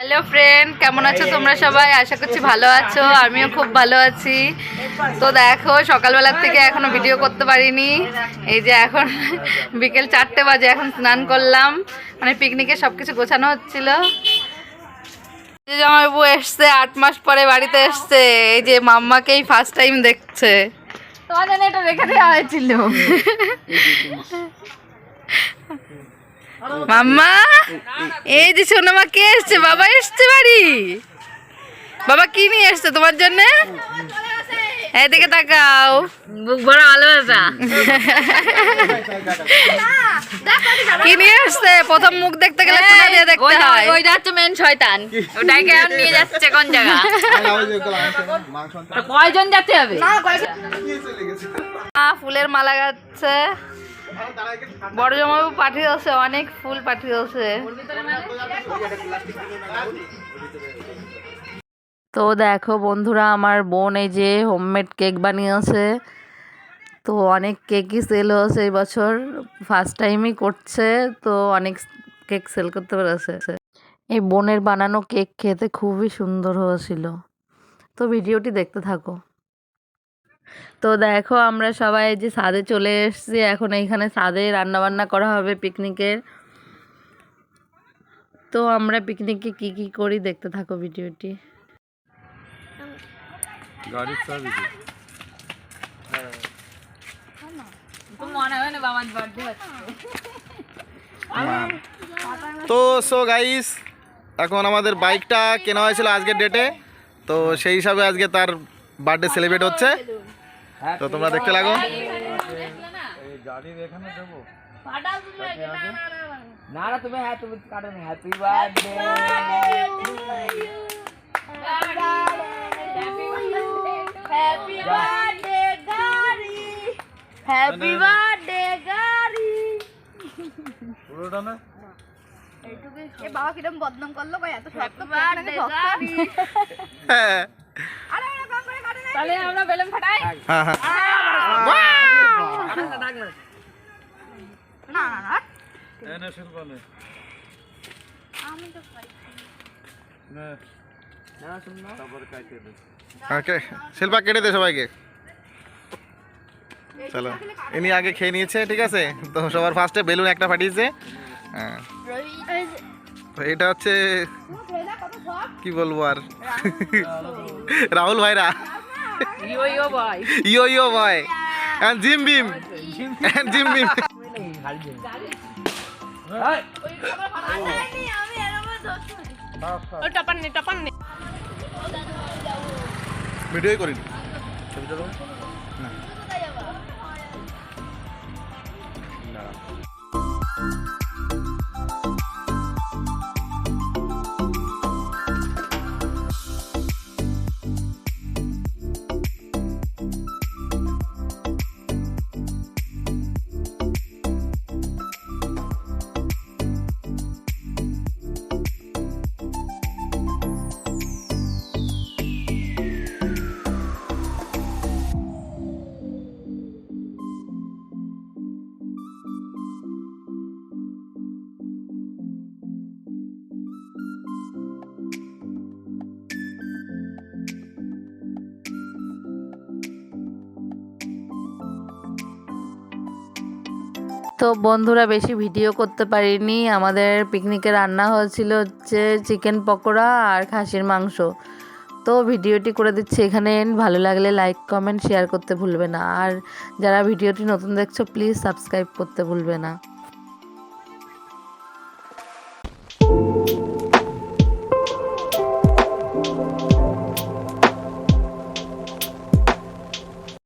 Hello friend, কেমন আছো তোমরা সবাই? আশা করছি ভালো আছো, আমিও খুব ভালো আছি। তো দেখো, সকালবেলার থেকে এখনো ভিডিও করতে পারিনি। এই যে এখন বিকেল 4টে বাজে, এখন স্নান করলাম, মানে পিকনিকে সবকিছু গোছানো হচ্ছিল। জামাইবাবু এসছে 8 মাস পরে বাড়িতে এসছে। এই যে মাম্মাকেই ফার্স্ট টাইম দেখছে। তোমার জন্য এটা রেখে দেওয়া হয়েছিল। মাম্মা, এই যে সোনামা কে এসছে? বাবা এসছে বাড়ি। বাবা কি নিয়ে এসছে তোমার জন্য? এদিকে তাকাও। বুক ভরা ভালোবাসা। কি নিয়ে এসছে? প্রথম মুখ দেখতে গেলে সোনা দিয়ে দেখতে হয়। ওইটা হচ্ছে মেন শয়তান। ওটাকে আর নিয়ে যাচ্ছে কোন জায়গা? কয়জন যেতে হবে? ফুলের মালা গাচ্ছে। বড় জামাইবাবু পাঠিয়েছে, অনেক ফুল পাঠিয়েছে। তো দেখো বন্ধুরা, আমার বোন এই যে হোমমেড কেক বানিয়েছে। তো অনেক কেকই সেল হয়েছে এই বছর, ফার্স্ট টাইমই করছে। তো অনেক কেক সেল করতে পেরেছে। এই বোনের বানানো কেক খেতে খুবই সুন্দর হয়েছিল। তো ভিডিওটি দেখতে থাকো। তো দেখো, আমরা সবাই যে ছাদে চলে এসেছি। এখন এইখানে ছাদে রান্নাবান্না করা হবে পিকনিকের। তো আমরা পিকনিকে কি কি করি দেখতে থাকো ভিডিওটি। তো সো গাইস, এখন আমাদের বাইকটা কেনা হয়েছিল আজকের ডেটে। তো সেই হিসাবে আজকে তার বার্থডে সেলিব্রেট হচ্ছে। তো তোমরা দেখতে লাগো। না না তুমি তুমি কাটো না। হ্যাপি বার্থডে, হ্যাপি বার্থডে গাড়ি, হ্যাপি বার্থডে গাড়ি। পুরোটা না এইটুকুই। এ বাবা কিরম বদনাম করলো ভাই, এত হ্যাপি বার্থডে গাড়ি। হ্যাঁ আরে এরকম করে কাটে না। তাহলে আমরা বেলুন ফাটাই। হ্যাঁ হ্যাঁ না না না, এনে শুনবানে আমি তো পারি না না শুনো তারপর কাটে দে। ওকে, শিল্পা কেটে দে সবাইকে। চলো, ইনি আগে খেয়ে নিয়েছে, ঠিক আছে। তো সবার ফার্স্টে বেলুন একটা ফাটিয়েছে। হ্যাঁ, তো এটা হচ্ছে কি বলবো আর, রাহুল ভাইরা। ইয়ো ইয়ো ভাই, ইয়ো ইয়ো ভাই and Jim Beam and Jim Beam. ভিডিওই করিনি, ছবি তুলো না। তো বন্ধুরা, বেশি ভিডিও করতে পারিনি। আমাদের পিকনিকে রান্না হয়েছিল হচ্ছে চিকেন পকোড়া আর খাসির মাংস। তো ভিডিওটি করে দিচ্ছি এখানে। ভালো লাগলে লাইক কমেন্ট শেয়ার করতে ভুলবে না। আর যারা ভিডিওটি নতুন দেখছো প্লিজ সাবস্ক্রাইব করতে ভুলবে না।